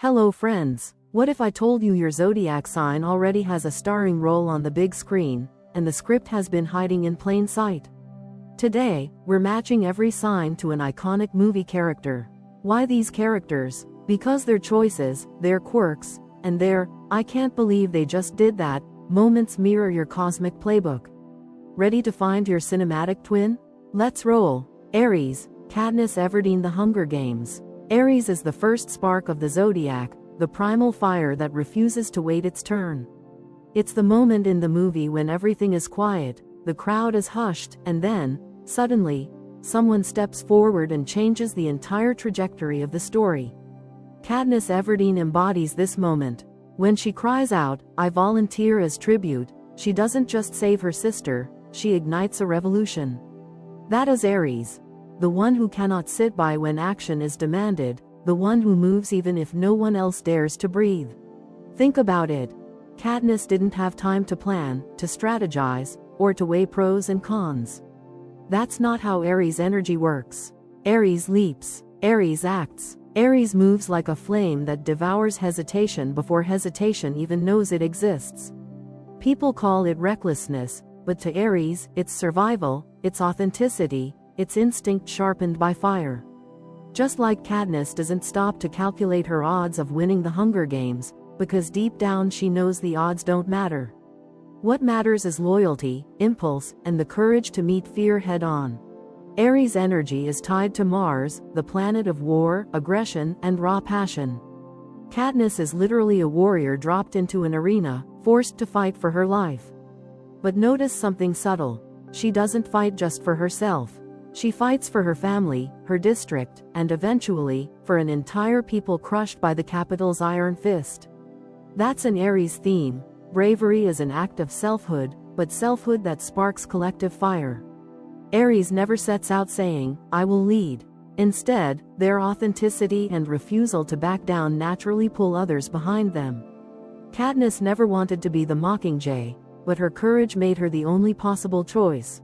Hello friends, what if I told you your zodiac sign already has a starring role on the big screen, and the script has been hiding in plain sight? Today, we're matching every sign to an iconic movie character. Why these characters? Because their choices, their quirks, and their "I can't believe they just did that" moments mirror your cosmic playbook. Ready to find your cinematic twin? Let's roll. Aries, Katniss Everdeen. The Hunger Games. Aries is the first spark of the zodiac, the primal fire that refuses to wait its turn. It's the moment in the movie when everything is quiet, the crowd is hushed, and then, suddenly, someone steps forward and changes the entire trajectory of the story. Katniss Everdeen embodies this moment. When she cries out, "I volunteer" as tribute, she doesn't just save her sister, she ignites a revolution. That is Aries. The one who cannot sit by when action is demanded, the one who moves even if no one else dares to breathe. Think about it. Katniss didn't have time to plan, to strategize, or to weigh pros and cons. That's not how Aries energy works. Aries leaps. Aries acts. Aries moves like a flame that devours hesitation before hesitation even knows it exists. People call it recklessness, but to Aries, it's survival, it's authenticity, it's instinct sharpened by fire. Just like Katniss doesn't stop to calculate her odds of winning the Hunger Games, because deep down she knows the odds don't matter. What matters is loyalty, impulse, and the courage to meet fear head-on. Aries energy is tied to Mars, the planet of war, aggression, and raw passion. Katniss is literally a warrior dropped into an arena, forced to fight for her life. But notice something subtle. She doesn't fight just for herself. She fights for her family, her district, and eventually, for an entire people crushed by the capital's iron fist. That's an Aries theme. Bravery is an act of selfhood, but selfhood that sparks collective fire. Aries never sets out saying, "I will lead." Instead, their authenticity and refusal to back down naturally pull others behind them. Katniss never wanted to be the Mockingjay, but her courage made her the only possible choice.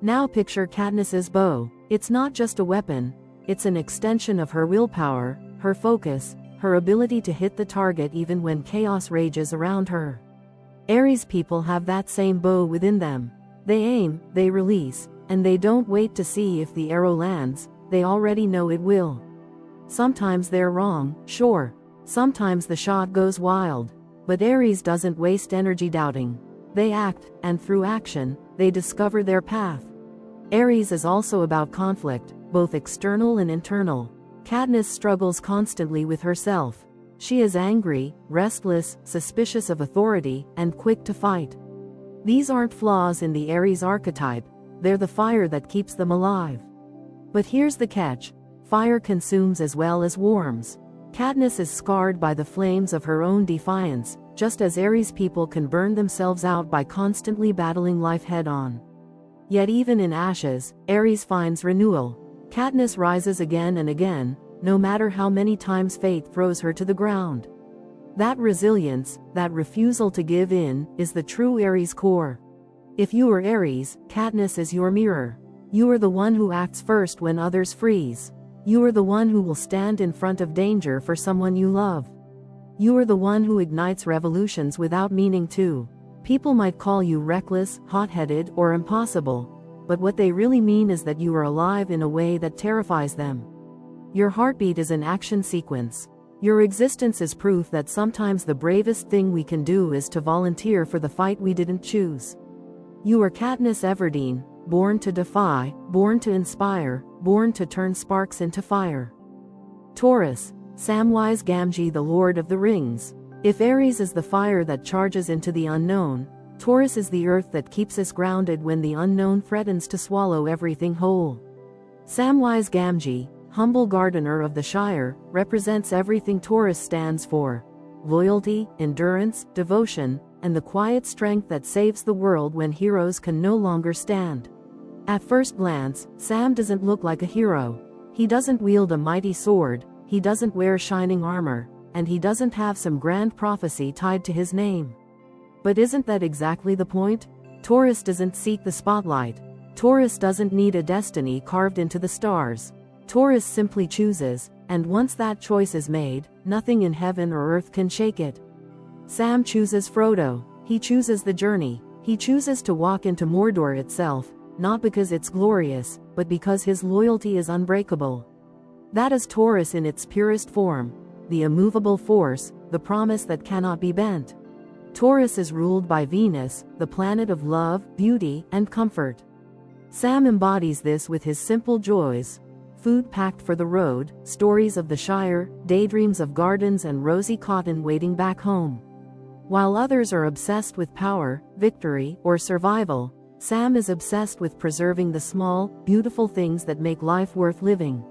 Now picture Katniss's bow. It's not just a weapon, it's an extension of her willpower, her focus, her ability to hit the target even when chaos rages around her. Aries people have that same bow within them. They aim, they release, and they don't wait to see if the arrow lands, they already know it will. Sometimes they're wrong, sure. Sometimes the shot goes wild. But Aries doesn't waste energy doubting. They act, and through action, they discover their path. Aries is also about conflict, both external and internal. Katniss struggles constantly with herself. She is angry, restless, suspicious of authority, and quick to fight. These aren't flaws in the Aries archetype, they're the fire that keeps them alive. But here's the catch: fire consumes as well as warms. Katniss is scarred by the flames of her own defiance, just as Aries people can burn themselves out by constantly battling life head-on. Yet even in ashes, Aries finds renewal. Katniss rises again and again, no matter how many times fate throws her to the ground. That resilience, that refusal to give in, is the true Aries core. If you are Aries, Katniss is your mirror. You are the one who acts first when others freeze. You are the one who will stand in front of danger for someone you love. You are the one who ignites revolutions without meaning to. People might call you reckless, hot-headed, or impossible, but what they really mean is that you are alive in a way that terrifies them. Your heartbeat is an action sequence. Your existence is proof that sometimes the bravest thing we can do is to volunteer for the fight we didn't choose. You are Katniss Everdeen, born to defy, born to inspire, born to turn sparks into fire. Taurus, Samwise Gamgee, the Lord of the Rings. If Aries is the fire that charges into the unknown, Taurus is the earth that keeps us grounded when the unknown threatens to swallow everything whole. Samwise Gamgee, humble gardener of the Shire, represents everything Taurus stands for: loyalty, endurance, devotion, and the quiet strength that saves the world when heroes can no longer stand. At first glance, Sam doesn't look like a hero. He doesn't wield a mighty sword, he doesn't wear shining armor, and he doesn't have some grand prophecy tied to his name. But isn't that exactly the point? Taurus doesn't seek the spotlight. Taurus doesn't need a destiny carved into the stars. Taurus simply chooses, And once that choice is made, nothing in heaven or earth can shake it. Sam chooses Frodo. He chooses the journey. He chooses to walk into Mordor itself, not because it's glorious, but because his loyalty is unbreakable. That is Taurus in its purest form, the immovable force, the promise that cannot be bent. Taurus is ruled by Venus, the planet of love, beauty, and comfort. Sam embodies this with his simple joys: food packed for the road, stories of the Shire, daydreams of gardens and rosy cotton waiting back home. While others are obsessed with power, victory, or survival, Sam is obsessed with preserving the small, beautiful things that make life worth living.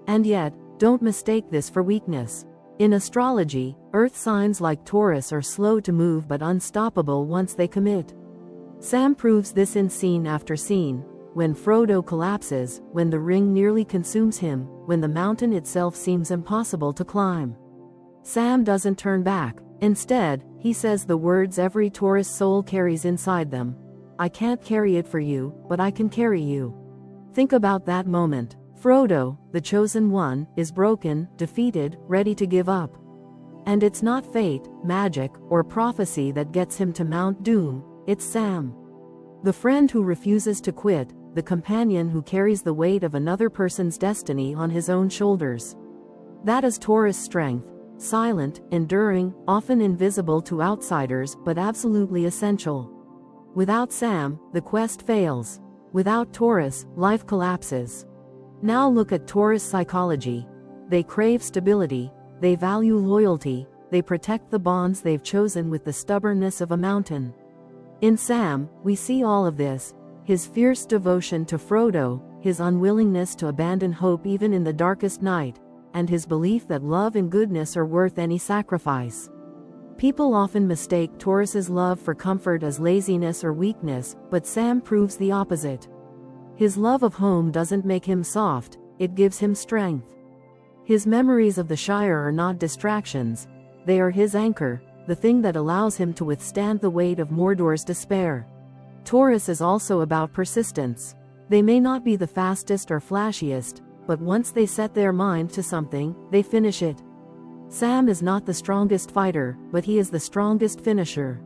And yet, don't mistake this for weakness. In astrology, earth signs like Taurus are slow to move but unstoppable once they commit. Sam proves this in scene after scene: when Frodo collapses, when the ring nearly consumes him, when the mountain itself seems impossible to climb. Sam doesn't turn back. Instead, he says the words every Taurus soul carries inside them: "I can't carry it for you, but I can carry you." Think about that moment. Frodo, the chosen one, is broken, defeated, ready to give up. And it's not fate, magic, or prophecy that gets him to Mount Doom, it's Sam. The friend who refuses to quit, the companion who carries the weight of another person's destiny on his own shoulders. That is Taurus' strength: silent, enduring, often invisible to outsiders, but absolutely essential. Without Sam, the quest fails. Without Taurus, life collapses. Now look at Taurus psychology. They crave stability, they value loyalty, they protect the bonds they've chosen with the stubbornness of a mountain. In Sam, we see all of this: his fierce devotion to Frodo, his unwillingness to abandon hope even in the darkest night, and his belief that love and goodness are worth any sacrifice. People often mistake Taurus's love for comfort as laziness or weakness, but Sam proves the opposite. His love of home doesn't make him soft, it gives him strength. His memories of the Shire are not distractions, they are his anchor, the thing that allows him to withstand the weight of Mordor's despair. Taurus is also about persistence. They may not be the fastest or flashiest, but once they set their mind to something, they finish it. Sam is not the strongest fighter, but he is the strongest finisher.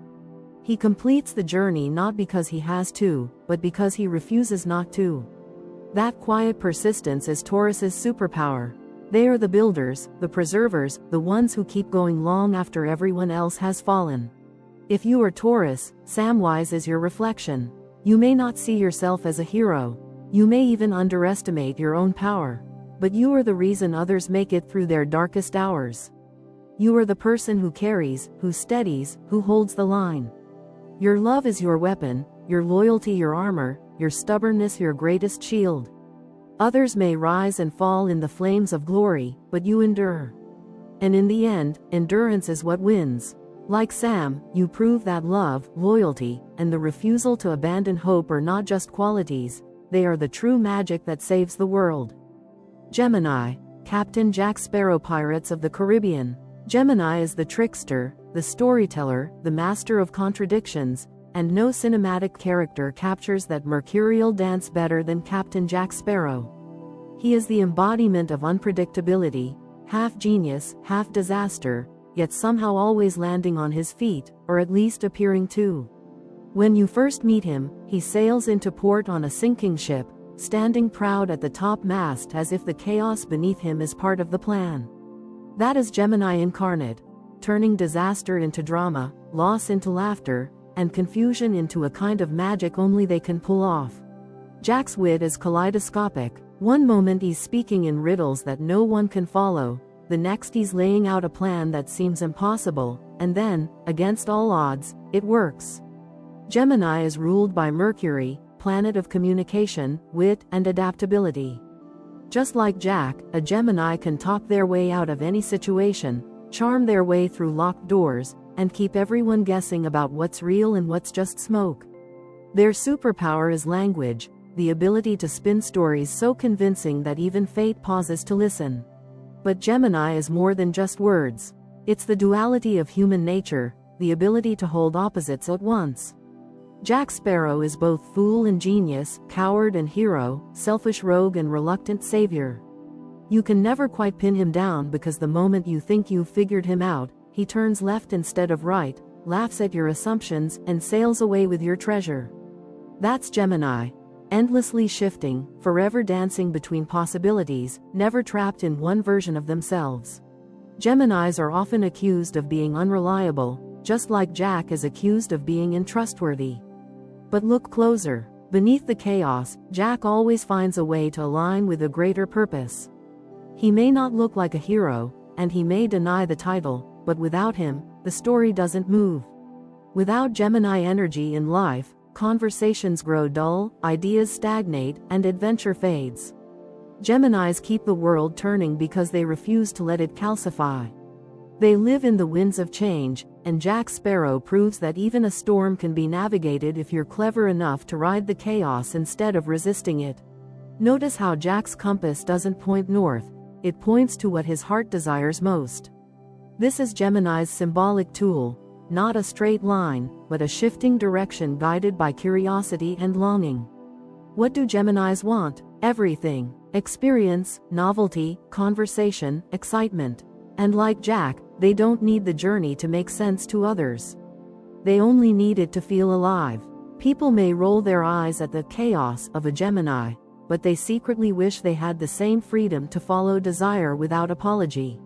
He completes the journey not because he has to, but because he refuses not to. That quiet persistence is Taurus's superpower. They are the builders, the preservers, the ones who keep going long after everyone else has fallen. If you are Taurus, Samwise is your reflection. You may not see yourself as a hero. You may even underestimate your own power. But you are the reason others make it through their darkest hours. You are the person who carries, who steadies, who holds the line. Your love is your weapon, your loyalty your armor, your stubbornness your greatest shield. Others may rise and fall in the flames of glory, but you endure. And in the end, endurance is what wins. Like Sam, you prove that love, loyalty, and the refusal to abandon hope are not just qualities, they are the true magic that saves the world. Gemini, Captain Jack Sparrow, Pirates of the Caribbean. Gemini is the trickster, the storyteller, the master of contradictions, and no cinematic character captures that mercurial dance better than Captain Jack Sparrow. He is the embodiment of unpredictability, half genius, half disaster, yet somehow always landing on his feet, or at least appearing to. When you first meet him, he sails into port on a sinking ship, standing proud at the top mast as if the chaos beneath him is part of the plan. That is Gemini incarnate, turning disaster into drama, loss into laughter, and confusion into a kind of magic only they can pull off. Jack's wit is kaleidoscopic. One moment he's speaking in riddles that no one can follow, the next he's laying out a plan that seems impossible, and then, against all odds, it works. Gemini is ruled by Mercury, planet of communication, wit, and adaptability. Just like Jack, a Gemini can talk their way out of any situation, charm their way through locked doors, and keep everyone guessing about what's real and what's just smoke. Their superpower is language, the ability to spin stories so convincing that even fate pauses to listen. But Gemini is more than just words. It's the duality of human nature, the ability to hold opposites at once. Jack Sparrow is both fool and genius, coward and hero, selfish rogue and reluctant savior. You can never quite pin him down because the moment you think you've figured him out, he turns left instead of right, laughs at your assumptions, and sails away with your treasure. That's Gemini. Endlessly shifting, forever dancing between possibilities, never trapped in one version of themselves. Geminis are often accused of being unreliable, just like Jack is accused of being untrustworthy. But look closer. Beneath the chaos, Jack always finds a way to align with a greater purpose. He may not look like a hero, and he may deny the title, but without him, the story doesn't move. Without Gemini energy in life, conversations grow dull, ideas stagnate, and adventure fades. Geminis keep the world turning because they refuse to let it calcify. They live in the winds of change, and Jack Sparrow proves that even a storm can be navigated if you're clever enough to ride the chaos instead of resisting it. Notice how Jack's compass doesn't point north, it points to what his heart desires most. This is Gemini's symbolic tool, not a straight line, but a shifting direction guided by curiosity and longing. What do Geminis want? Everything. Experience, novelty, conversation, excitement. And like Jack, they don't need the journey to make sense to others. They only need it to feel alive. People may roll their eyes at the chaos of a Gemini, but they secretly wish they had the same freedom to follow desire without apology.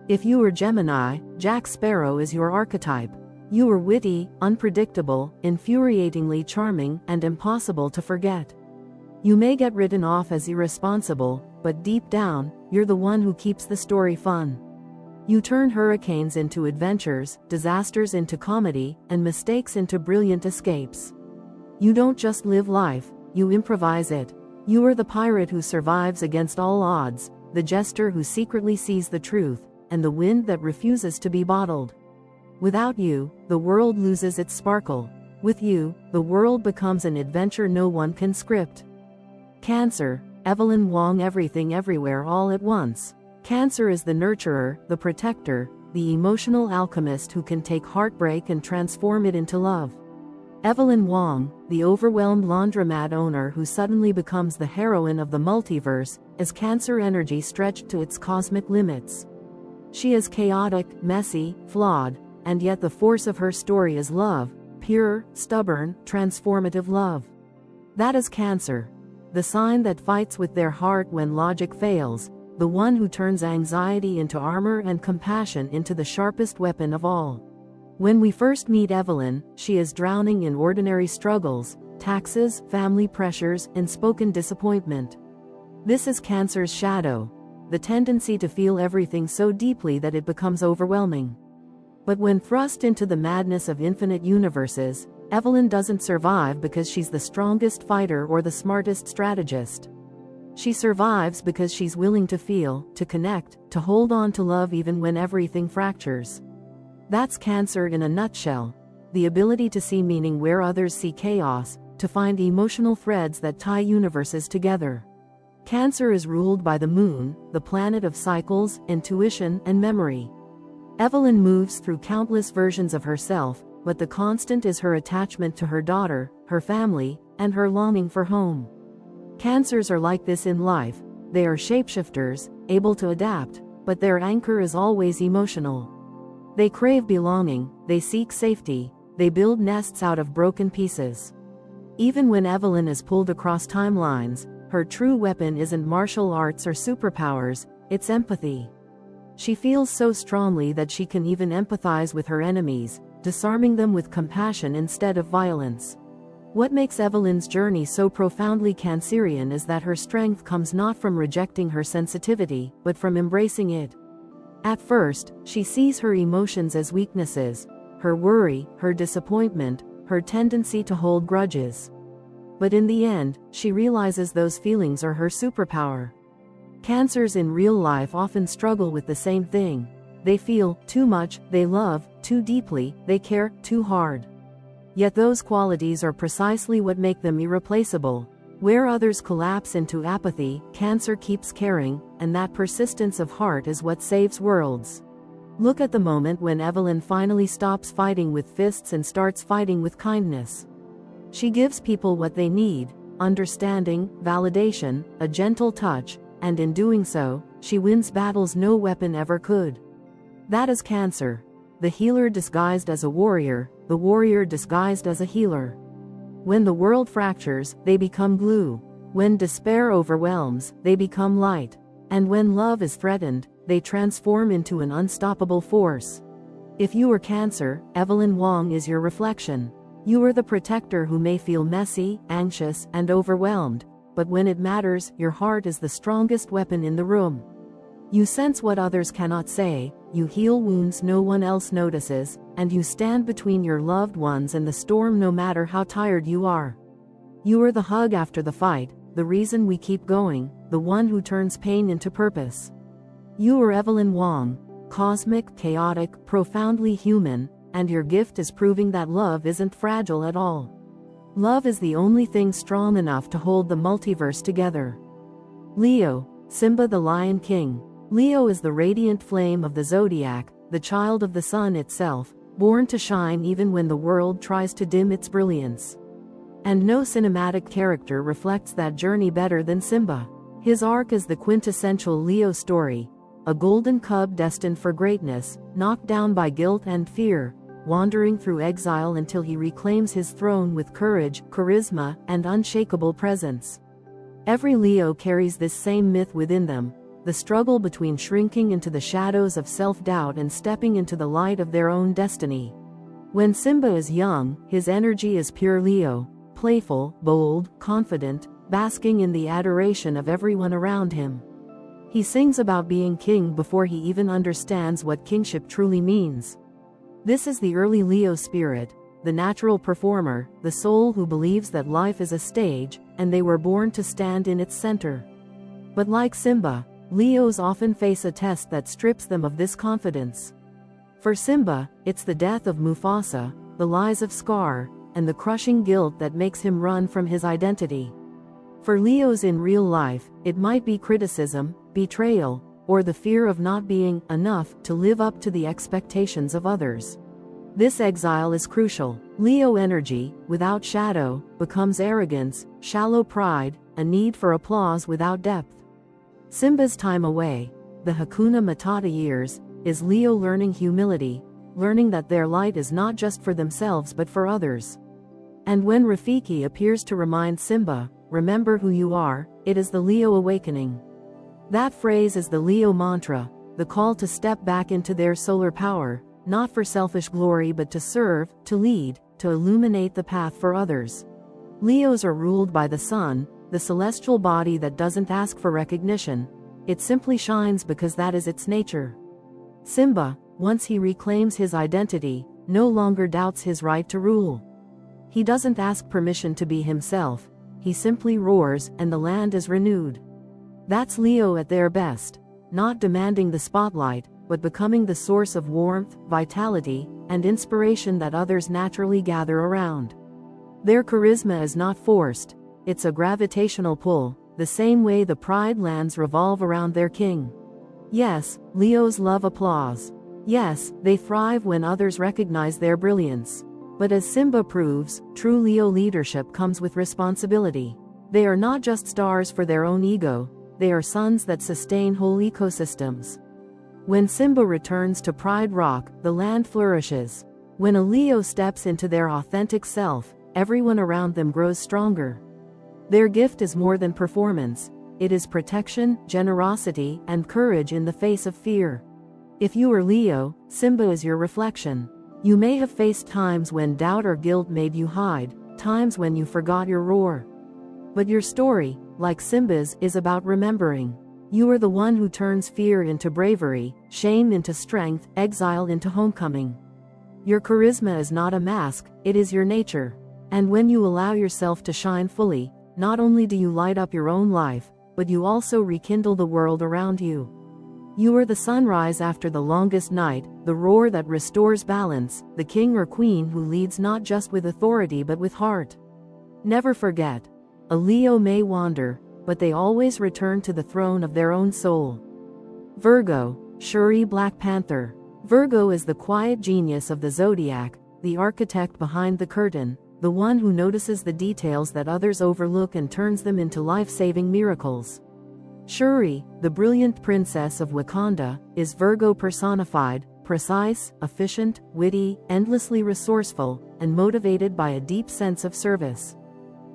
If you are Gemini, Jack Sparrow is your archetype. You are witty, unpredictable, infuriatingly charming, and impossible to forget. You may get written off as irresponsible, but deep down, you're the one who keeps the story fun. You turn hurricanes into adventures, disasters into comedy, and mistakes into brilliant escapes. You don't just live life, you improvise it. You are the pirate who survives against all odds, the jester who secretly sees the truth, and the wind that refuses to be bottled. Without you, the world loses its sparkle. With you, the world becomes an adventure no one can script. Cancer, Evelyn Wong. Everything everywhere all at once. Cancer is the nurturer, the protector, the emotional alchemist who can take heartbreak and transform it into love. Evelyn Wong, the overwhelmed laundromat owner who suddenly becomes the heroine of the multiverse, is Cancer energy stretched to its cosmic limits. She is chaotic, messy, flawed, and yet the force of her story is love, pure, stubborn, transformative love. That is Cancer. The sign that fights with their heart when logic fails, the one who turns anxiety into armor and compassion into the sharpest weapon of all. When we first meet Evelyn, she is drowning in ordinary struggles, taxes, family pressures, and unspoken disappointment. This is Cancer's shadow, the tendency to feel everything so deeply that it becomes overwhelming. But when thrust into the madness of infinite universes, Evelyn doesn't survive because she's the strongest fighter or the smartest strategist. She survives because she's willing to feel, to connect, to hold on to love even when everything fractures. That's Cancer in a nutshell. The ability to see meaning where others see chaos, to find emotional threads that tie universes together. Cancer is ruled by the moon, the planet of cycles, intuition, and memory. Evelyn moves through countless versions of herself, but the constant is her attachment to her daughter, her family, and her longing for home. Cancers are like this in life. They are shapeshifters, able to adapt, but their anchor is always emotional. They crave belonging, they seek safety, they build nests out of broken pieces. Even when Evelyn is pulled across timelines, her true weapon isn't martial arts or superpowers, it's empathy. She feels so strongly that she can even empathize with her enemies, disarming them with compassion instead of violence. What makes Evelyn's journey so profoundly Cancerian is that her strength comes not from rejecting her sensitivity, but from embracing it. At first, she sees her emotions as weaknesses, her worry, her disappointment, her tendency to hold grudges. But in the end, she realizes those feelings are her superpower. Cancers in real life often struggle with the same thing. They feel too much, they love too deeply, they care too hard. Yet those qualities are precisely what make them irreplaceable. Where others collapse into apathy, Cancer keeps caring, and that persistence of heart is what saves worlds. Look at the moment when Evelyn finally stops fighting with fists and starts fighting with kindness. She gives people what they need: understanding, validation, a gentle touch, and in doing so, she wins battles no weapon ever could. That is Cancer. The healer disguised as a warrior, the warrior disguised as a healer. When the world fractures, they become glue. When despair overwhelms, they become light. And when love is threatened, they transform into an unstoppable force. If you are Cancer, Evelyn Wong is your reflection. You are the protector who may feel messy, anxious, and overwhelmed, but when it matters, your heart is the strongest weapon in the room. You sense what others cannot say, you heal wounds no one else notices, and you stand between your loved ones and the storm no matter how tired you are. You are the hug after the fight, the reason we keep going, the one who turns pain into purpose. You are Evelyn Wong, cosmic, chaotic, profoundly human, and your gift is proving that love isn't fragile at all. Love is the only thing strong enough to hold the multiverse together. Leo, Simba the Lion King. Leo is the radiant flame of the zodiac, the child of the sun itself, born to shine even when the world tries to dim its brilliance. And no cinematic character reflects that journey better than Simba. His arc is the quintessential Leo story, a golden cub destined for greatness, knocked down by guilt and fear, wandering through exile until he reclaims his throne with courage, charisma, and unshakable presence. Every Leo carries this same myth within them, the struggle between shrinking into the shadows of self-doubt and stepping into the light of their own destiny. When Simba is young, his energy is pure Leo, playful, bold, confident, basking in the adoration of everyone around him. He sings about being king before he even understands what kingship truly means. This is the early Leo spirit, the natural performer, the soul who believes that life is a stage, and they were born to stand in its center. But like Simba, Leos often face a test that strips them of this confidence. For Simba, it's the death of Mufasa, the lies of Scar, and the crushing guilt that makes him run from his identity. For Leos in real life, it might be criticism, betrayal, or the fear of not being enough to live up to the expectations of others. This exile is crucial. Leo energy, without shadow, becomes arrogance, shallow pride, a need for applause without depth. Simba's time away, the Hakuna Matata years, is Leo learning humility, learning that their light is not just for themselves but for others. And when Rafiki appears to remind Simba, "Remember who you are," it is the Leo awakening. That phrase is the Leo mantra, the call to step back into their solar power, not for selfish glory but to serve, to lead, to illuminate the path for others. Leos are ruled by the sun, the celestial body that doesn't ask for recognition, it simply shines because that is its nature. Simba, once he reclaims his identity, no longer doubts his right to rule. He doesn't ask permission to be himself, he simply roars and the land is renewed. That's Leo at their best, not demanding the spotlight, but becoming the source of warmth, vitality, and inspiration that others naturally gather around. Their charisma is not forced, it's a gravitational pull, the same way the Pride lands revolve around their king. Yes, Leos love applause. Yes, they thrive when others recognize their brilliance. But as Simba proves, true Leo leadership comes with responsibility. They are not just stars for their own ego, they are suns that sustain whole ecosystems. When Simba returns to Pride Rock, the land flourishes. When a Leo steps into their authentic self, everyone around them grows stronger. Their gift is more than performance, it is protection, generosity, and courage in the face of fear. If you are Leo, Simba is your reflection. You may have faced times when doubt or guilt made you hide, times when you forgot your roar. But your story, like Simba's, is about remembering. You are the one who turns fear into bravery, shame into strength, exile into homecoming. Your charisma is not a mask, it is your nature. And when you allow yourself to shine fully, not only do you light up your own life, but you also rekindle the world around you. You are the sunrise after the longest night, the roar that restores balance, the king or queen who leads not just with authority but with heart. Never forget, a Leo may wander, but they always return to the throne of their own soul. Virgo, Shuri Black Panther. Virgo is the quiet genius of the zodiac, the architect behind the curtain, the one who notices the details that others overlook and turns them into life-saving miracles. Shuri, the brilliant princess of Wakanda, is Virgo personified, precise, efficient, witty, endlessly resourceful, and motivated by a deep sense of service.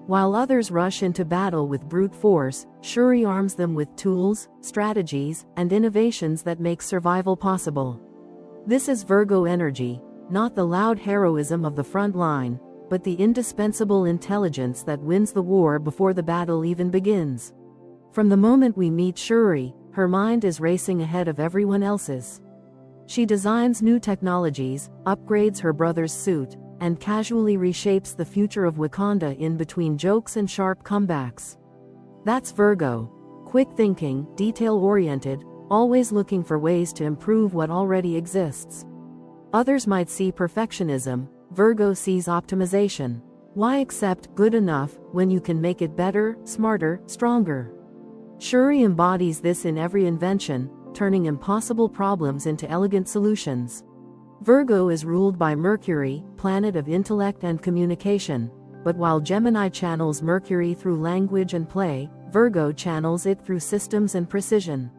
While others rush into battle with brute force, Shuri arms them with tools, strategies, and innovations that make survival possible. This is Virgo energy, not the loud heroism of the front line, but the indispensable intelligence that wins the war before the battle even begins. From the moment we meet Shuri, her mind is racing ahead of everyone else's. She designs new technologies, upgrades her brother's suit, and casually reshapes the future of Wakanda in between jokes and sharp comebacks. That's Virgo. Quick thinking, detail-oriented, always looking for ways to improve what already exists. Others might see perfectionism, Virgo sees optimization. Why accept good enough when you can make it better, smarter, stronger? Shuri embodies this in every invention, turning impossible problems into elegant solutions. Virgo is ruled by Mercury, planet of intellect and communication, but while Gemini channels Mercury through language and play, Virgo channels it through systems and precision.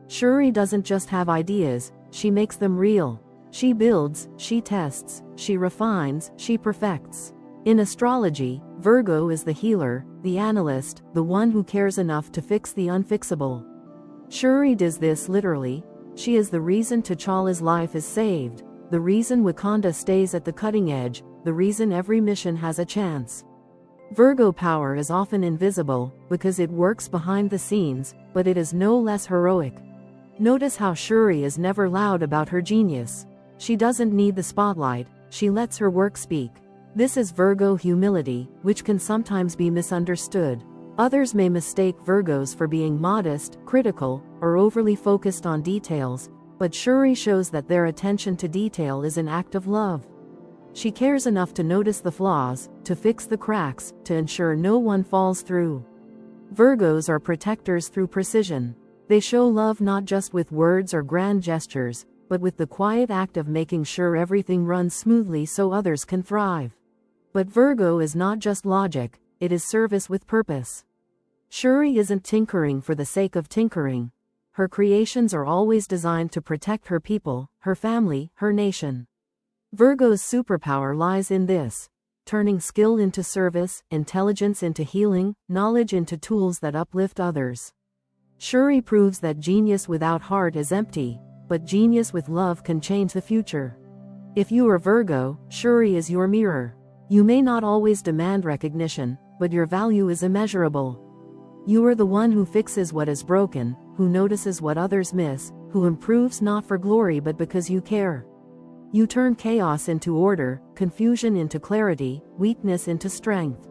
Shuri doesn't just have ideas, she makes them real. She builds, she tests, she refines, she perfects. In astrology, Virgo is the healer, the analyst, the one who cares enough to fix the unfixable. Shuri does this literally. She is the reason T'Challa's life is saved, the reason Wakanda stays at the cutting edge, the reason every mission has a chance. Virgo power is often invisible, because it works behind the scenes, but it is no less heroic. Notice how Shuri is never loud about her genius. She doesn't need the spotlight, she lets her work speak. This is Virgo humility, which can sometimes be misunderstood. Others may mistake Virgos for being modest, critical, or overly focused on details, but Shuri shows that their attention to detail is an act of love. She cares enough to notice the flaws, to fix the cracks, to ensure no one falls through. Virgos are protectors through precision. They show love not just with words or grand gestures, but with the quiet act of making sure everything runs smoothly so others can thrive. But Virgo is not just logic, it is service with purpose. Shuri isn't tinkering for the sake of tinkering. Her creations are always designed to protect her people, her family, her nation. Virgo's superpower lies in this: turning skill into service, intelligence into healing, knowledge into tools that uplift others. Shuri proves that genius without heart is empty, but genius with love can change the future. If you are Virgo, Shuri is your mirror. You may not always demand recognition, but your value is immeasurable. You are the one who fixes what is broken, who notices what others miss, who improves not for glory but because you care. You turn chaos into order, confusion into clarity, weakness into strength.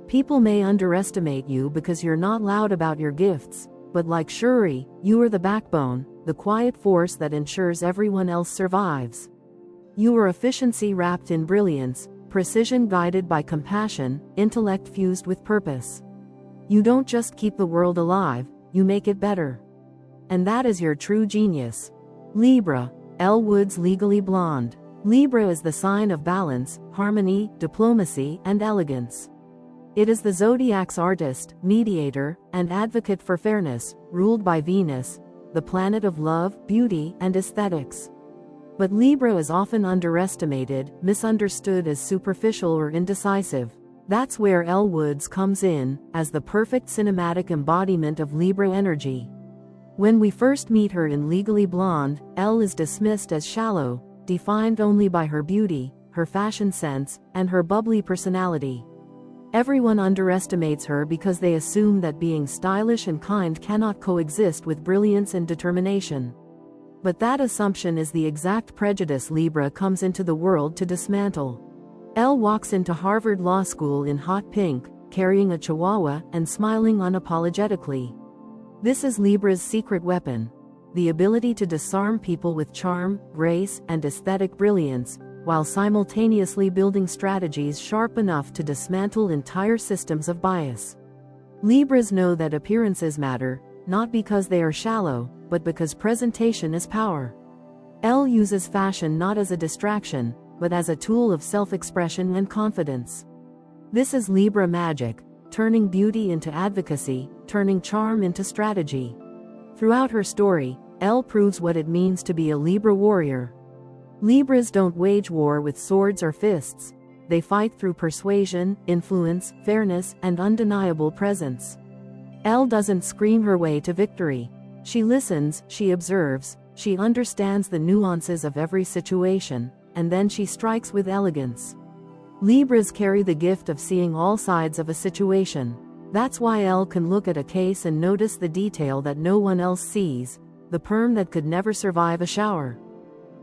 People may underestimate you because you're not loud about your gifts, but like Shuri, you are the backbone, the quiet force that ensures everyone else survives. You are efficiency wrapped in brilliance, precision guided by compassion, intellect fused with purpose. You don't just keep the world alive, you make it better. And that is your true genius. Libra, Elle Woods Legally Blonde. Libra is the sign of balance, harmony, diplomacy, and elegance. It is the zodiac's artist, mediator, and advocate for fairness, ruled by Venus, the planet of love, beauty, and aesthetics. But Libra is often underestimated, misunderstood as superficial or indecisive. That's where Elle Woods comes in, as the perfect cinematic embodiment of Libra energy. When we first meet her in Legally Blonde, Elle is dismissed as shallow, defined only by her beauty, her fashion sense, and her bubbly personality. Everyone underestimates her because they assume that being stylish and kind cannot coexist with brilliance and determination. But that assumption is the exact prejudice Libra comes into the world to dismantle. Elle walks into Harvard Law School in hot pink, carrying a chihuahua and smiling unapologetically. This is Libra's secret weapon: the ability to disarm people with charm, grace, and aesthetic brilliance, while simultaneously building strategies sharp enough to dismantle entire systems of bias. Libras know that appearances matter, not because they are shallow, but because presentation is power. Elle uses fashion not as a distraction, but as a tool of self-expression and confidence. This is Libra magic: turning beauty into advocacy, turning charm into strategy. Throughout her story, Elle proves what it means to be a Libra warrior. Libras don't wage war with swords or fists. They fight through persuasion, influence, fairness, and undeniable presence. Elle doesn't scream her way to victory. She listens, she observes, she understands the nuances of every situation, and then she strikes with elegance. Libras carry the gift of seeing all sides of a situation. That's why Elle can look at a case and notice the detail that no one else sees, the perm that could never survive a shower.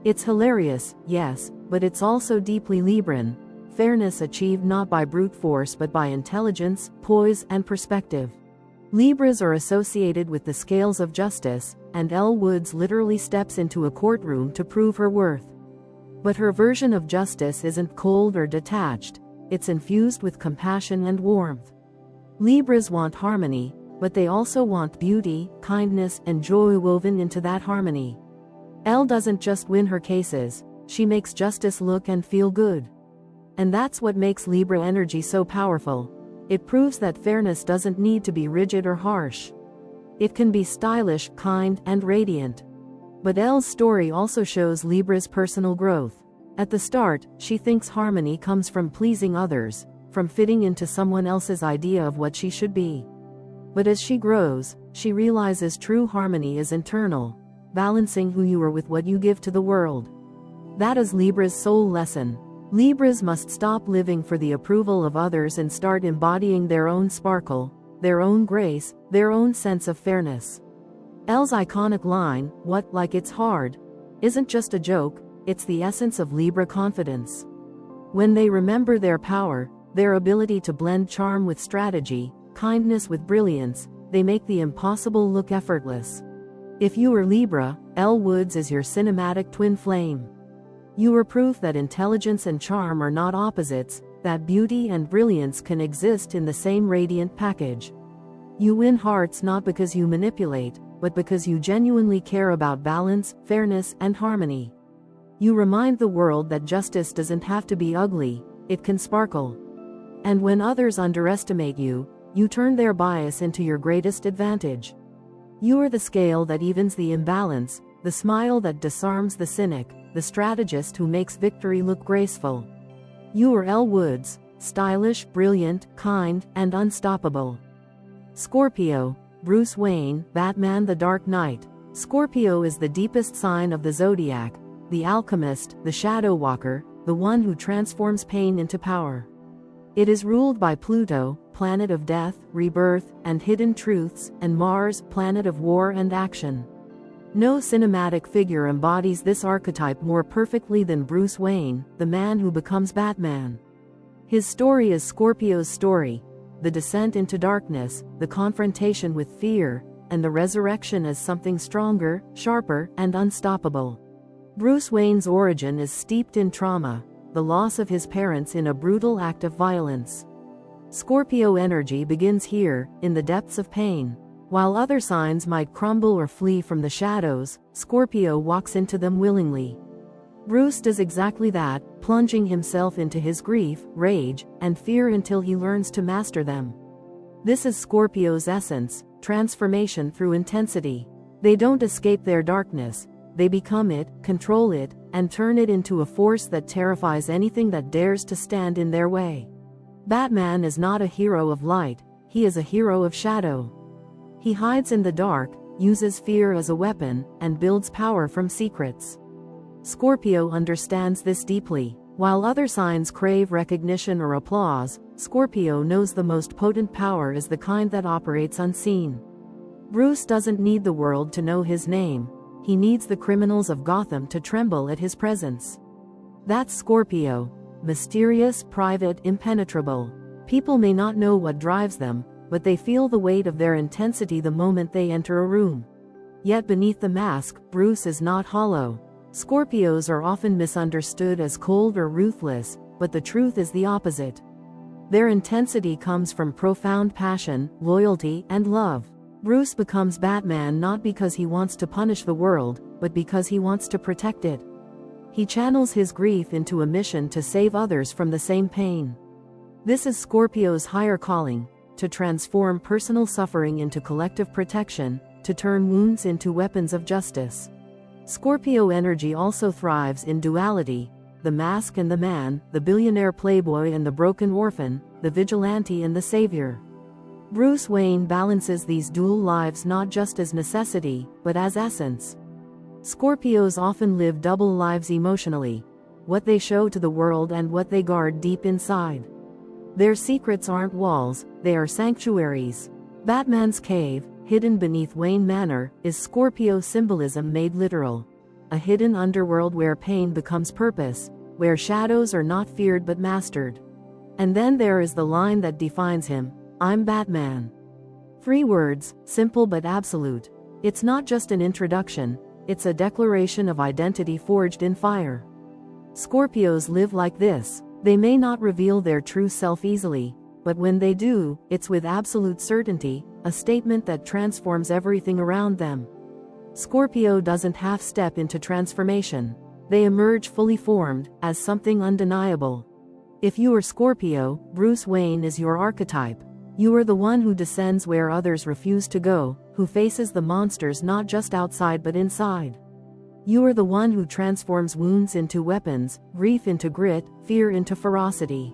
It's hilarious, yes, but it's also deeply Libran. Fairness achieved not by brute force but by intelligence, poise, and perspective. Libras are associated with the scales of justice, and Elle Woods literally steps into a courtroom to prove her worth. But her version of justice isn't cold or detached, it's infused with compassion and warmth. Libras want harmony, but they also want beauty, kindness, and joy woven into that harmony. Elle doesn't just win her cases, she makes justice look and feel good. And that's what makes Libra energy so powerful. It proves that fairness doesn't need to be rigid or harsh. It can be stylish, kind, and radiant. But Elle's story also shows Libra's personal growth. At the start, she thinks harmony comes from pleasing others, from fitting into someone else's idea of what she should be. But as she grows, she realizes true harmony is internal, balancing who you are with what you give to the world. That is Libra's soul lesson. Libras must stop living for the approval of others and start embodying their own sparkle, their own grace, their own sense of fairness. Elle's iconic line, "What, like it's hard?" isn't just a joke, it's the essence of Libra confidence. When they remember their power, their ability to blend charm with strategy, kindness with brilliance, they make the impossible look effortless. If you are Libra, Elle Woods is your cinematic twin flame. You are proof that intelligence and charm are not opposites, that beauty and brilliance can exist in the same radiant package. You win hearts not because you manipulate, but because you genuinely care about balance, fairness, and harmony. You remind the world that justice doesn't have to be ugly, it can sparkle. And when others underestimate you, you turn their bias into your greatest advantage. You are the scale that evens the imbalance, the smile that disarms the cynic, the strategist who makes victory look graceful. You are Elle Woods, stylish, brilliant, kind, and unstoppable. Scorpio, Bruce Wayne, Batman the Dark Knight. Scorpio is the deepest sign of the zodiac, the alchemist, the shadow walker, the one who transforms pain into power. It is ruled by Pluto, planet of death, rebirth, and hidden truths, and Mars, planet of war and action. No cinematic figure embodies this archetype more perfectly than Bruce Wayne, the man who becomes Batman. His story is Scorpio's story, the descent into darkness, the confrontation with fear, and the resurrection as something stronger, sharper, and unstoppable. Bruce Wayne's origin is steeped in trauma, the loss of his parents in a brutal act of violence. Scorpio energy begins here, in the depths of pain. While other signs might crumble or flee from the shadows, Scorpio walks into them willingly. Bruce does exactly that, plunging himself into his grief, rage, and fear until he learns to master them. This is Scorpio's essence, transformation through intensity. They don't escape their darkness, they become it, control it, and turn it into a force that terrifies anything that dares to stand in their way. Batman is not a hero of light, he is a hero of shadow. He hides in the dark, uses fear as a weapon, and builds power from secrets. Scorpio understands this deeply. While other signs crave recognition or applause, Scorpio knows the most potent power is the kind that operates unseen. Bruce doesn't need the world to know his name, he needs the criminals of Gotham to tremble at his presence. That's Scorpio. Mysterious, private, impenetrable. People may not know what drives them, but they feel the weight of their intensity the moment they enter a room. Yet beneath the mask, Bruce is not hollow. Scorpios are often misunderstood as cold or ruthless, but the truth is the opposite. Their intensity comes from profound passion, loyalty, and love. Bruce becomes Batman not because he wants to punish the world, but because he wants to protect it. He channels his grief into a mission to save others from the same pain. This is Scorpio's higher calling, to transform personal suffering into collective protection, to turn wounds into weapons of justice. Scorpio energy also thrives in duality, the mask and the man, the billionaire playboy and the broken orphan, the vigilante and the savior. Bruce Wayne balances these dual lives not just as necessity, but as essence. Scorpios often live double lives emotionally, what they show to the world and what they guard deep inside. Their secrets aren't walls, they are sanctuaries. Batman's cave, hidden beneath Wayne Manor, is Scorpio symbolism made literal. A hidden underworld where pain becomes purpose, where shadows are not feared but mastered. And then there is the line that defines him: I'm Batman. 3 words, simple but absolute. It's not just an introduction, it's a declaration of identity forged in fire. Scorpios live like this. They may not reveal their true self easily, but when they do, it's with absolute certainty, a statement that transforms everything around them. Scorpio doesn't half-step into transformation. They emerge fully formed, as something undeniable. If you are Scorpio, Bruce Wayne is your archetype. You are the one who descends where others refuse to go, who faces the monsters not just outside but inside. You are the one who transforms wounds into weapons, grief into grit, fear into ferocity.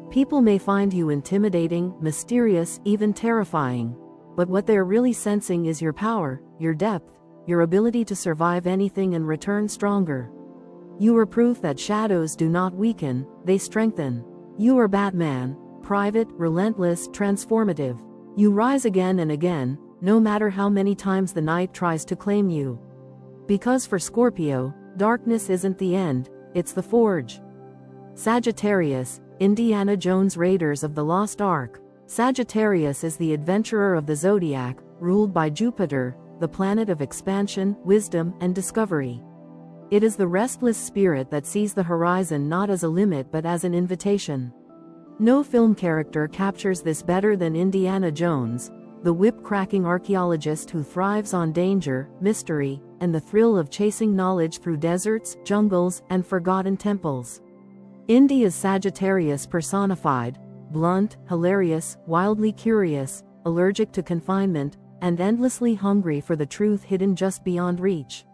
People may find you intimidating, mysterious, even terrifying. But what they're really sensing is your power, your depth, your ability to survive anything and return stronger. You are proof that shadows do not weaken, they strengthen. You are Batman, private, relentless, transformative. You rise again and again, no matter how many times the night tries to claim you. Because for Scorpio, darkness isn't the end, it's the forge. Sagittarius, Indiana Jones Raiders of the Lost Ark. Sagittarius is the adventurer of the Zodiac, ruled by Jupiter, the planet of expansion, wisdom, and discovery. It is the restless spirit that sees the horizon not as a limit but as an invitation. No film character captures this better than Indiana Jones, the whip-cracking archaeologist who thrives on danger, mystery, and the thrill of chasing knowledge through deserts, jungles, and forgotten temples. Indy is Sagittarius personified, blunt, hilarious, wildly curious, allergic to confinement, and endlessly hungry for the truth hidden just beyond reach.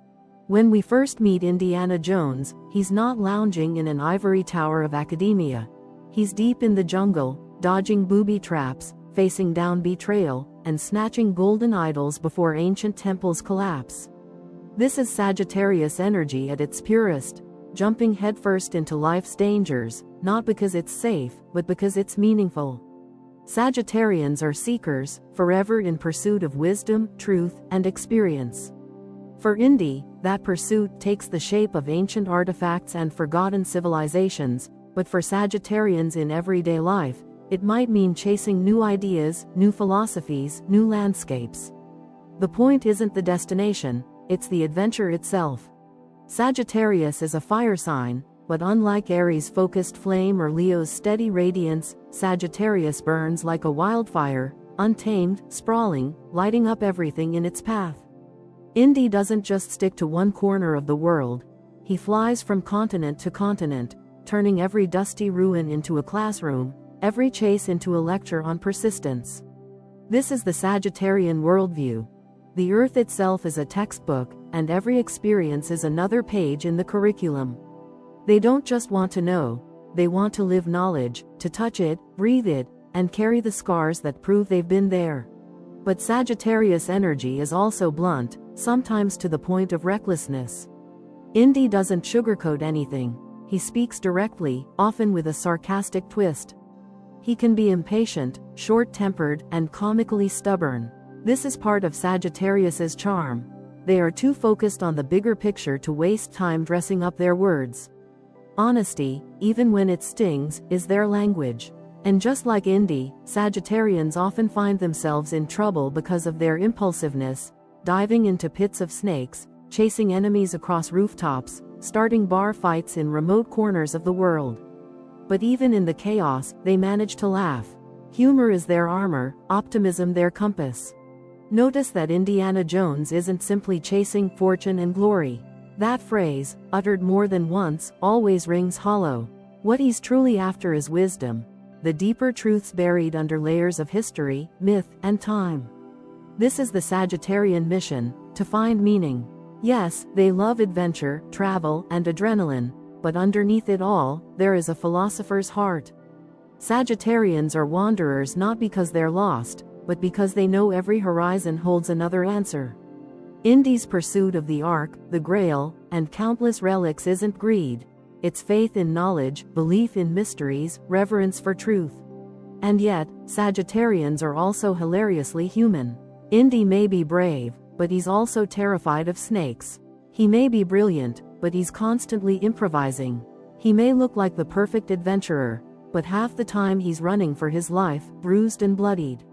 When we first meet Indiana Jones, he's not lounging in an ivory tower of academia. He's deep in the jungle, dodging booby traps, facing down betrayal, and snatching golden idols before ancient temples collapse. This is Sagittarius energy at its purest, jumping headfirst into life's dangers, not because it's safe, but because it's meaningful. Sagittarians are seekers, forever in pursuit of wisdom, truth, and experience. For Indy, that pursuit takes the shape of ancient artifacts and forgotten civilizations, but for Sagittarians in everyday life, it might mean chasing new ideas, new philosophies, new landscapes. The point isn't the destination, it's the adventure itself. Sagittarius is a fire sign, but unlike Aries' focused flame or Leo's steady radiance, Sagittarius burns like a wildfire, untamed, sprawling, lighting up everything in its path. Indy doesn't just stick to one corner of the world. He flies from continent to continent, turning every dusty ruin into a classroom, every chase into a lecture on persistence. This is the Sagittarian worldview. The Earth itself is a textbook, and every experience is another page in the curriculum. They don't just want to know, they want to live knowledge, to touch it, breathe it, and carry the scars that prove they've been there. But Sagittarius energy is also blunt, sometimes to the point of recklessness. Indy doesn't sugarcoat anything. He speaks directly, often with a sarcastic twist. He can be impatient, short-tempered, and comically stubborn. This is part of Sagittarius's charm. They are too focused on the bigger picture to waste time dressing up their words. Honesty, even when it stings, is their language. And just like Indy, Sagittarians often find themselves in trouble because of their impulsiveness, diving into pits of snakes, chasing enemies across rooftops, starting bar fights in remote corners of the world. But even in the chaos, they manage to laugh. Humor is their armor, optimism their compass. Notice that Indiana Jones isn't simply chasing fortune and glory. That phrase, uttered more than once, always rings hollow. What he's truly after is wisdom. the deeper truths buried under layers of history, myth, and time. This is the Sagittarian mission, to find meaning. Yes, they love adventure, travel, and adrenaline, but underneath it all, there is a philosopher's heart. Sagittarians are wanderers not because they're lost, but because they know every horizon holds another answer. Indy's pursuit of the Ark, the Grail, and countless relics isn't greed. It's faith in knowledge, belief in mysteries, reverence for truth. And yet, Sagittarians are also hilariously human. Indy may be brave, but he's also terrified of snakes. He may be brilliant, but he's constantly improvising. He may look like the perfect adventurer, but half the time he's running for his life, bruised and bloodied.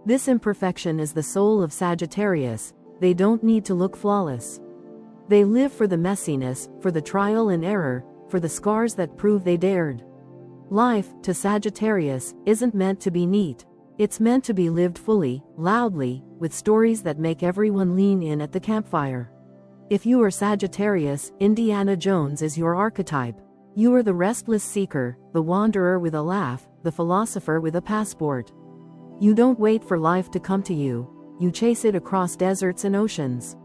This imperfection is the soul of Sagittarius. They don't need to look flawless. They live for the messiness, for the trial and error, for the scars that prove they dared. Life, to Sagittarius, isn't meant to be neat. It's meant to be lived fully, loudly, with stories that make everyone lean in at the campfire. If you are Sagittarius, Indiana Jones is your archetype. You are the restless seeker, the wanderer with a laugh, the philosopher with a passport. You don't wait for life to come to you. You chase it across deserts and oceans.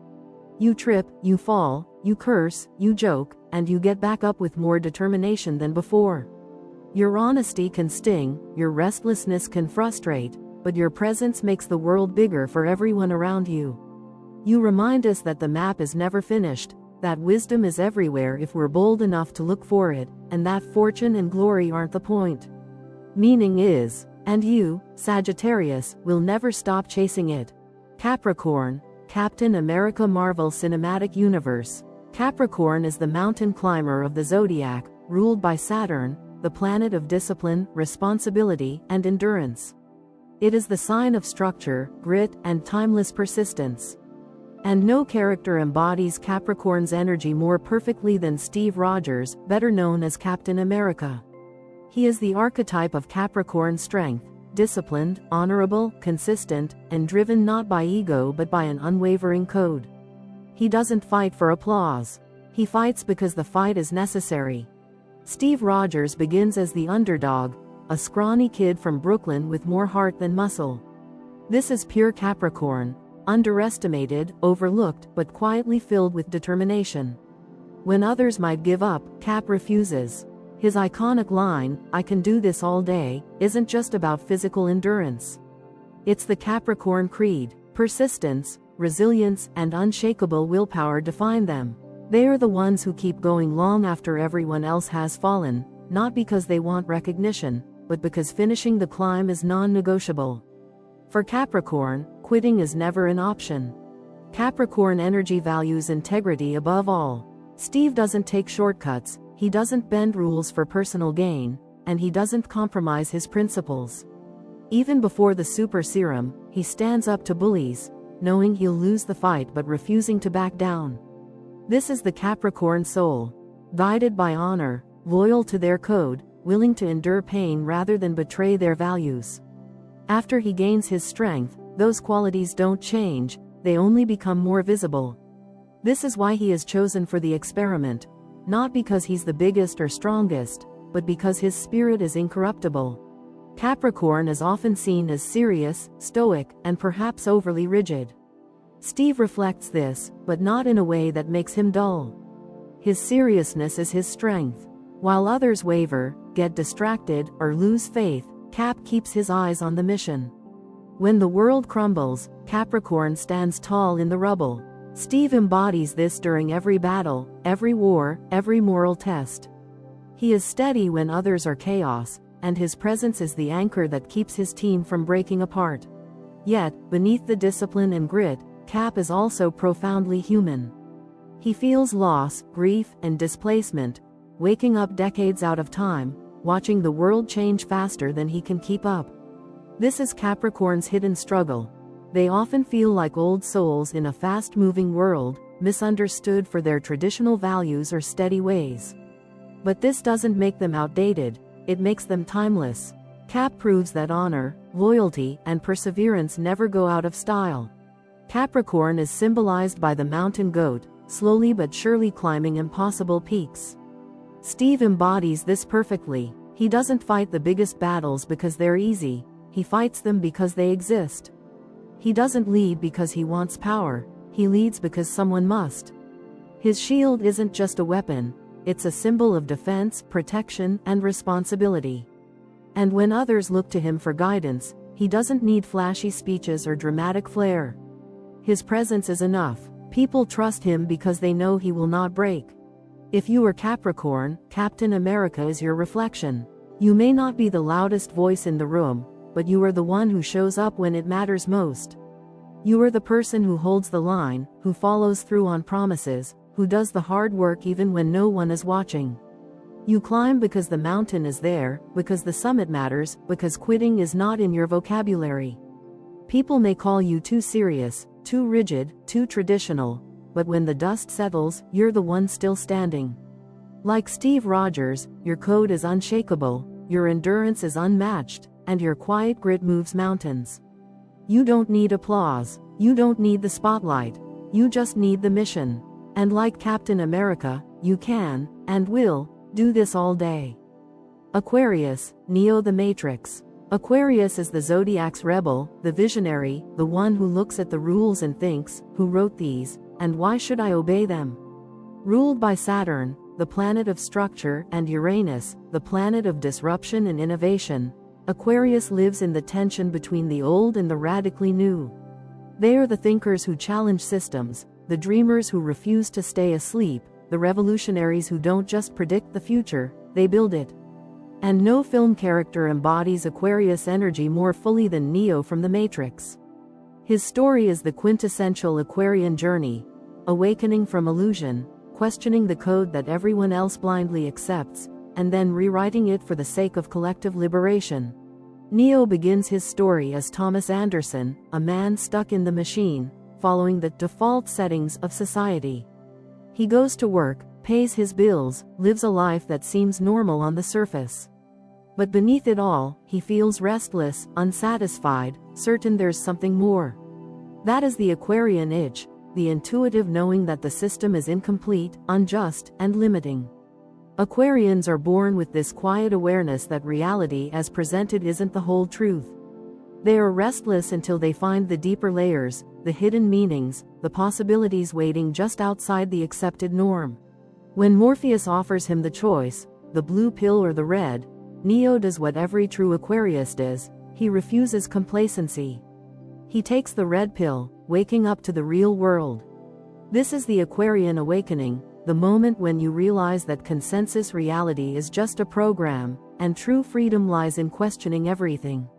You trip, you fall, you curse, you joke, and you get back up with more determination than before. Your honesty can sting, your restlessness can frustrate, but your presence makes the world bigger for everyone around you. You remind us that the map is never finished, that wisdom is everywhere if we're bold enough to look for it, and that fortune and glory aren't the point. Meaning is, and you, Sagittarius, will never stop chasing it. Capricorn, Captain America Marvel Cinematic Universe. Capricorn is the mountain climber of the Zodiac, ruled by Saturn, the planet of discipline, responsibility, and endurance. It is the sign of structure, grit, and timeless persistence. And no character embodies Capricorn's energy more perfectly than Steve Rogers, better known as Captain America. He is the archetype of Capricorn strength, disciplined, honorable, consistent, and driven not by ego but by an unwavering code. He doesn't fight for applause. He fights because the fight is necessary. Steve Rogers begins as the underdog, a scrawny kid from Brooklyn with more heart than muscle. This is pure Capricorn, underestimated, overlooked, but quietly filled with determination. When others might give up, Cap refuses. His iconic line, "I can do this all day," isn't just about physical endurance. It's the Capricorn creed. Persistence, resilience, and unshakable willpower define them. They are the ones who keep going long after everyone else has fallen, not because they want recognition, but because finishing the climb is non-negotiable. For Capricorn, quitting is never an option. Capricorn energy values integrity above all. Steve doesn't take shortcuts, he doesn't bend rules for personal gain, and he doesn't compromise his principles. Even before the super serum, he stands up to bullies, knowing he'll lose the fight but refusing to back down. This is the Capricorn soul, guided by honor, loyal to their code, willing to endure pain rather than betray their values. After he gains his strength, those qualities don't change, they only become more visible. This is why he is chosen for the experiment, not because he's the biggest or strongest, but because his spirit is incorruptible. Capricorn is often seen as serious, stoic, and perhaps overly rigid. Steve reflects this, but not in a way that makes him dull. His seriousness is his strength. While others waver, get distracted, or lose faith, Cap keeps his eyes on the mission. When the world crumbles, Capricorn stands tall in the rubble. Steve embodies this during every battle, every war, every moral test. He is steady when others are chaos, and his presence is the anchor that keeps his team from breaking apart. Yet, beneath the discipline and grit, Cap is also profoundly human. He feels loss, grief, and displacement, waking up decades out of time, watching the world change faster than he can keep up. This is Capricorn's hidden struggle. They often feel like old souls in a fast-moving world, misunderstood for their traditional values or steady ways. But this doesn't make them outdated, it makes them timeless. Cap proves that honor, loyalty, and perseverance never go out of style. Capricorn is symbolized by the mountain goat, slowly but surely climbing impossible peaks. Steve embodies this perfectly. He doesn't fight the biggest battles because they're easy, he fights them because they exist. He doesn't lead because he wants power, he leads because someone must. His shield isn't just a weapon, it's a symbol of defense, protection, and responsibility. And when others look to him for guidance, he doesn't need flashy speeches or dramatic flair. His presence is enough. People trust him because they know he will not break. If you are Capricorn, Captain America is your reflection. You may not be the loudest voice in the room, but you are the one who shows up when it matters most. You are the person who holds the line, who follows through on promises, who does the hard work even when no one is watching. You climb because the mountain is there, because the summit matters, because quitting is not in your vocabulary. People may call you too serious, too rigid, too traditional, but when the dust settles, you're the one still standing. Like Steve Rogers, your code is unshakable, your endurance is unmatched, and your quiet grit moves mountains. You don't need applause, you don't need the spotlight, you just need the mission. And like Captain America, you can, and will, do this all day. Aquarius, Neo the Matrix. Aquarius is the Zodiac's rebel, the visionary, the one who looks at the rules and thinks, who wrote these, and why should I obey them? Ruled by Saturn, the planet of structure, and Uranus, the planet of disruption and innovation, Aquarius lives in the tension between the old and the radically new. They are the thinkers who challenge systems, the dreamers who refuse to stay asleep, the revolutionaries who don't just predict the future, they build it. And no film character embodies Aquarius energy more fully than Neo from The Matrix. His story is the quintessential Aquarian journey, awakening from illusion, questioning the code that everyone else blindly accepts, and then rewriting it for the sake of collective liberation. Neo begins his story as Thomas Anderson, a man stuck in the machine, following the default settings of society. He goes to work, pays his bills, lives a life that seems normal on the surface. But beneath it all, he feels restless, unsatisfied, certain there's something more. That is the Aquarian itch, the intuitive knowing that the system is incomplete, unjust, and limiting. Aquarians are born with this quiet awareness that reality as presented isn't the whole truth. They are restless until they find the deeper layers, the hidden meanings, the possibilities waiting just outside the accepted norm. When Morpheus offers him the choice, the blue pill or the red, Neo does what every true Aquarius does, he refuses complacency. He takes the red pill, waking up to the real world. This is the Aquarian awakening, the moment when you realize that consensus reality is just a program, and true freedom lies in questioning everything.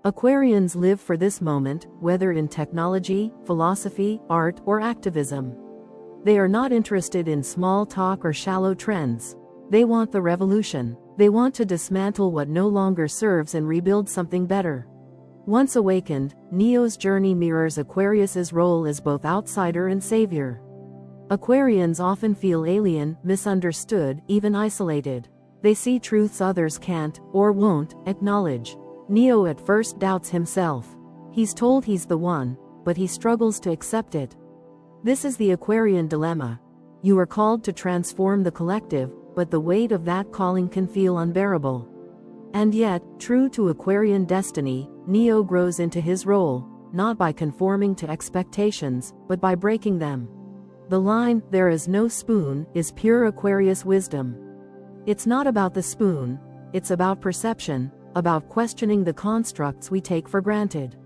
Aquarians live for this moment, whether in technology, philosophy, art, or activism. They are not interested in small talk or shallow trends. They want the revolution. They want to dismantle what no longer serves and rebuild something better. Once awakened, Neo's journey mirrors Aquarius's role as both outsider and savior. Aquarians often feel alien, misunderstood, even isolated. They see truths others can't, or won't, acknowledge. Neo at first doubts himself. He's told he's the one, but he struggles to accept it. This is the Aquarian dilemma. You are called to transform the collective, but the weight of that calling can feel unbearable. And yet, true to Aquarian destiny, Neo grows into his role, not by conforming to expectations, but by breaking them. The line, "There is no spoon," is pure Aquarius wisdom. It's not about the spoon, it's about perception, about questioning the constructs we take for granted.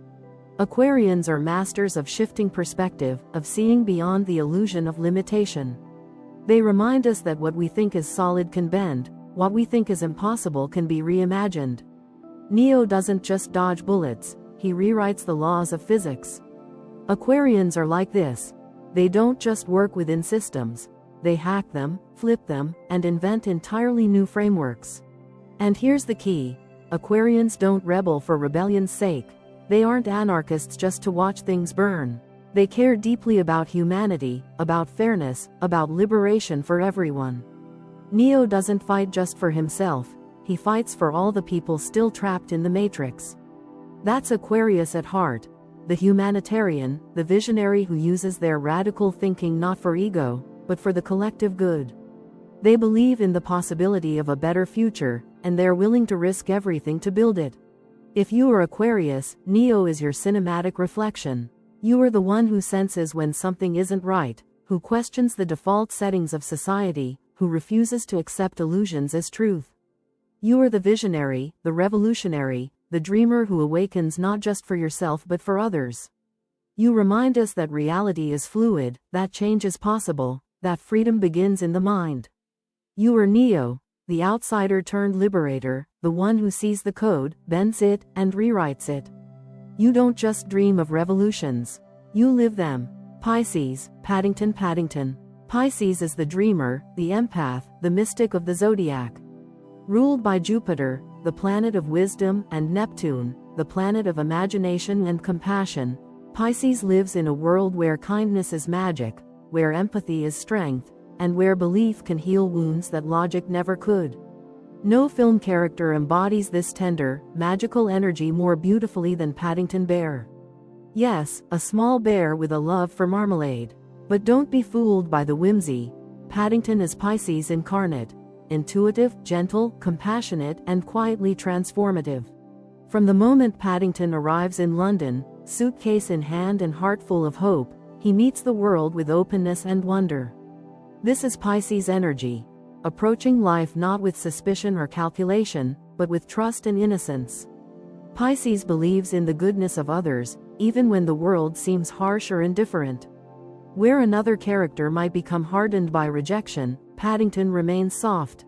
Aquarians are masters of shifting perspective, of seeing beyond the illusion of limitation. They remind us that what we think is solid can bend, what we think is impossible can be reimagined. Neo doesn't just dodge bullets, he rewrites the laws of physics. Aquarians are like this. They don't just work within systems, they hack them, flip them, and invent entirely new frameworks. And here's the key. Aquarians don't rebel for rebellion's sake. They aren't anarchists just to watch things burn. They care deeply about humanity, about fairness, about liberation for everyone. Neo doesn't fight just for himself, he fights for all the people still trapped in the Matrix. That's Aquarius at heart, the humanitarian, the visionary who uses their radical thinking not for ego, but for the collective good. They believe in the possibility of a better future, and they're willing to risk everything to build it. If you are Aquarius, Neo is your cinematic reflection. You are the one who senses when something isn't right, who questions the default settings of society, who refuses to accept illusions as truth. You are the visionary, the revolutionary, the dreamer who awakens not just for yourself but for others. You remind us that reality is fluid, that change is possible, that freedom begins in the mind. You are Neo, the outsider turned liberator, the one who sees the code, bends it, and rewrites it. You don't just dream of revolutions. You live them. Pisces, Paddington. Pisces is the dreamer, the empath, the mystic of the zodiac. Ruled by Jupiter, the planet of wisdom, and Neptune, the planet of imagination and compassion, Pisces lives in a world where kindness is magic, where empathy is strength, and where belief can heal wounds that logic never could. No film character embodies this tender, magical energy more beautifully than Paddington Bear. Yes, a small bear with a love for marmalade. But don't be fooled by the whimsy. Paddington is Pisces incarnate. Intuitive, gentle, compassionate, and quietly transformative. From the moment Paddington arrives in London, suitcase in hand and heart full of hope, he meets the world with openness and wonder. This is Pisces energy, approaching life not with suspicion or calculation, but with trust and innocence. Pisces believes in the goodness of others, even when the world seems harsh or indifferent. Where another character might become hardened by rejection, Paddington remains soft.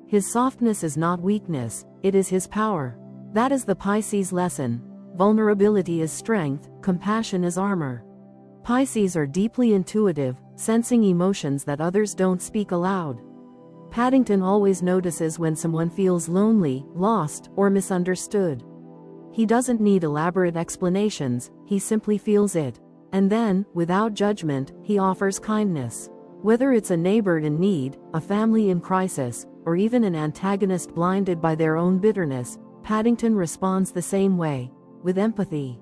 His softness is not weakness, it is his power. That is the Pisces lesson. Vulnerability is strength, compassion is armor. Pisces are deeply intuitive, sensing emotions that others don't speak aloud. Paddington always notices when someone feels lonely, lost, or misunderstood. He doesn't need elaborate explanations, he simply feels it. And then, without judgment, he offers kindness. Whether it's a neighbor in need, a family in crisis, or even an antagonist blinded by their own bitterness, Paddington responds the same way, with empathy.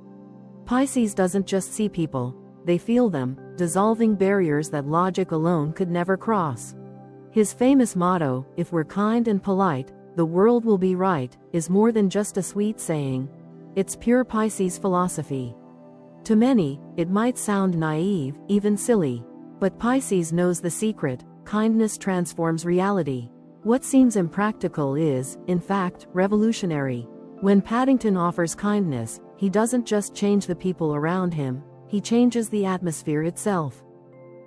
Pisces doesn't just see people, they feel them, dissolving barriers that logic alone could never cross. His famous motto, "If we're kind and polite, the world will be right," is more than just a sweet saying. It's pure Pisces philosophy. To many, it might sound naive, even silly. But Pisces knows the secret: kindness transforms reality. What seems impractical is, in fact, revolutionary. When Paddington offers kindness, he doesn't just change the people around him, he changes the atmosphere itself.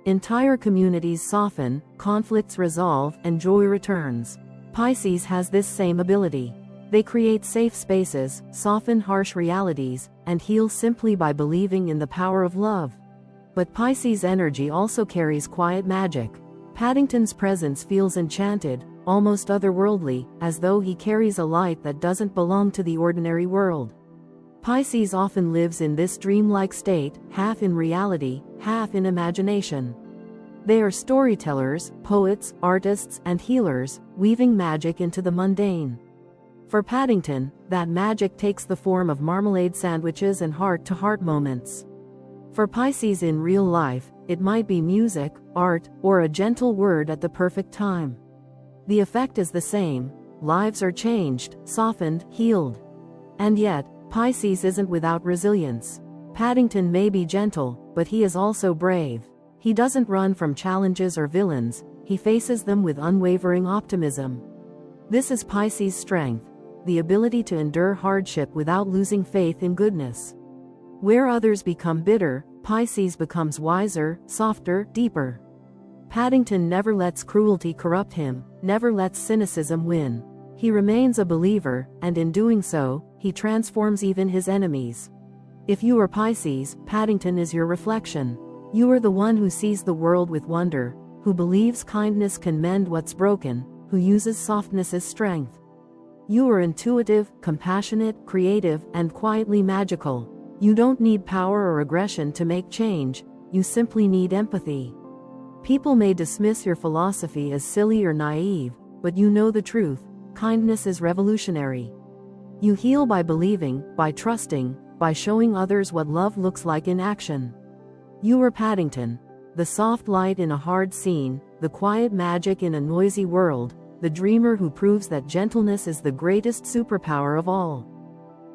Entire communities soften, conflicts resolve, and joy returns. Pisces has this same ability. They create safe spaces, soften harsh realities, and heal simply by believing in the power of love. But Pisces energy also carries quiet magic. Paddington's presence feels enchanted, almost otherworldly, as though he carries a light that doesn't belong to the ordinary world. Pisces often lives in this dreamlike state, half in reality, half in imagination. They are storytellers, poets, artists, and healers, weaving magic into the mundane. For Paddington, that magic takes the form of marmalade sandwiches and heart-to-heart moments. For Pisces in real life, it might be music, art, or a gentle word at the perfect time. The effect is the same: lives are changed, softened, healed. And yet, Pisces isn't without resilience. Paddington may be gentle, but he is also brave. He doesn't run from challenges or villains, he faces them with unwavering optimism. This is Pisces' strength, the ability to endure hardship without losing faith in goodness. Where others become bitter, Pisces becomes wiser, softer, deeper. Paddington never lets cruelty corrupt him, never lets cynicism win. He remains a believer, and in doing so, he transforms even his enemies. If you are Pisces, Paddington is your reflection. You are the one who sees the world with wonder, who believes kindness can mend what's broken, who uses softness as strength. You are intuitive, compassionate, creative, and quietly magical. You don't need power or aggression to make change, you simply need empathy. People may dismiss your philosophy as silly or naive, but you know the truth: kindness is revolutionary. You heal by believing, by trusting, by showing others what love looks like in action. You are Paddington, the soft light in a hard scene, the quiet magic in a noisy world, the dreamer who proves that gentleness is the greatest superpower of all.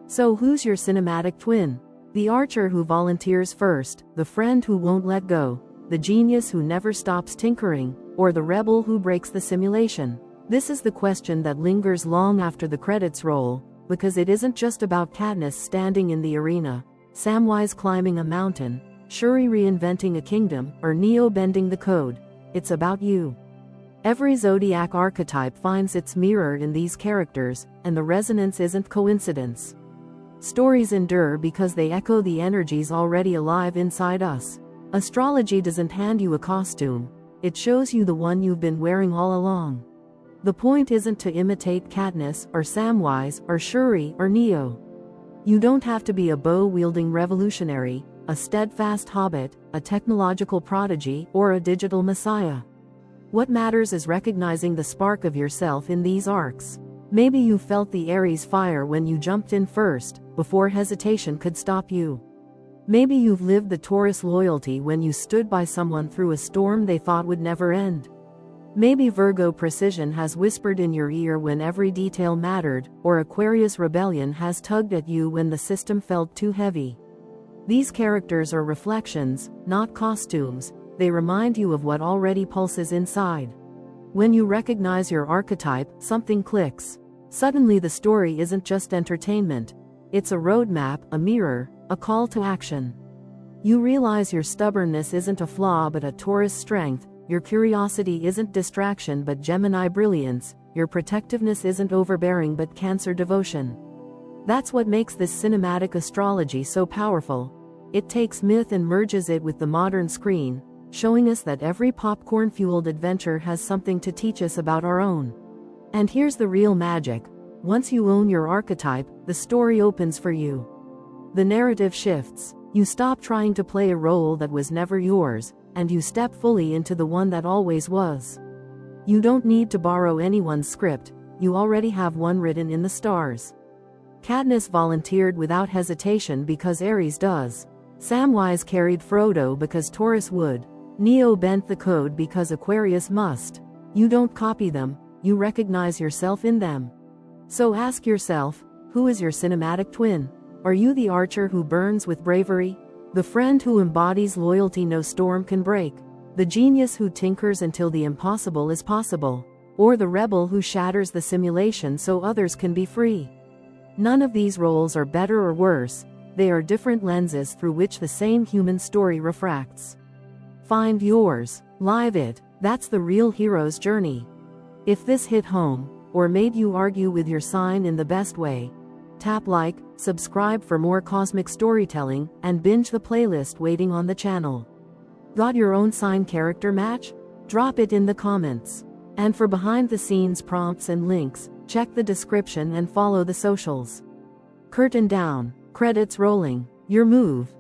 So who's your cinematic twin? The archer who volunteers first, the friend who won't let go, the genius who never stops tinkering, or the rebel who breaks the simulation? This is the question that lingers long after the credits roll, because it isn't just about Katniss standing in the arena, Samwise climbing a mountain, Shuri reinventing a kingdom, or Neo bending the code. It's about you. Every zodiac archetype finds its mirror in these characters, and the resonance isn't coincidence. Stories endure because they echo the energies already alive inside us. Astrology doesn't hand you a costume, it shows you the one you've been wearing all along. The point isn't to imitate Katniss, or Samwise, or Shuri, or Neo. You don't have to be a bow-wielding revolutionary, a steadfast hobbit, a technological prodigy, or a digital messiah. What matters is recognizing the spark of yourself in these arcs. Maybe you felt the Aries fire when you jumped in first, before hesitation could stop you. Maybe you've lived the Taurus loyalty when you stood by someone through a storm they thought would never end. Maybe Virgo precision has whispered in your ear when every detail mattered, or Aquarius rebellion has tugged at you when the system felt too heavy. These characters are reflections, not costumes. They remind you of what already pulses inside. When you recognize your archetype, something clicks. Suddenly the story isn't just entertainment. It's a roadmap, a mirror, a call to action. You realize your stubbornness isn't a flaw but a Taurus strength, your curiosity isn't distraction but Gemini brilliance, your protectiveness isn't overbearing but Cancer devotion. That's what makes this cinematic astrology so powerful. It takes myth and merges it with the modern screen, showing us that every popcorn-fueled adventure has something to teach us about our own. And here's the real magic. Once you own your archetype, the story opens for you. The narrative shifts. You stop trying to play a role that was never yours, and you step fully into the one that always was. You don't need to borrow anyone's script, you already have one written in the stars. Katniss volunteered without hesitation because Aries does. Samwise carried Frodo because Taurus would. Neo bent the code because Aquarius must. You don't copy them, you recognize yourself in them. So ask yourself, who is your cinematic twin? Are you the archer who burns with bravery? The friend who embodies loyalty no storm can break? The genius who tinkers until the impossible is possible? Or the rebel who shatters the simulation so others can be free? None of these roles are better or worse, they are different lenses through which the same human story refracts. Find yours, live it, that's the real hero's journey. If this hit home, or made you argue with your sign in the best way, tap like, subscribe for more cosmic storytelling, and binge the playlist waiting on the channel. Got your own sign character match? Drop it in the comments. And for behind-the-scenes prompts and links, check the description and follow the socials. Curtain down, credits rolling, your move.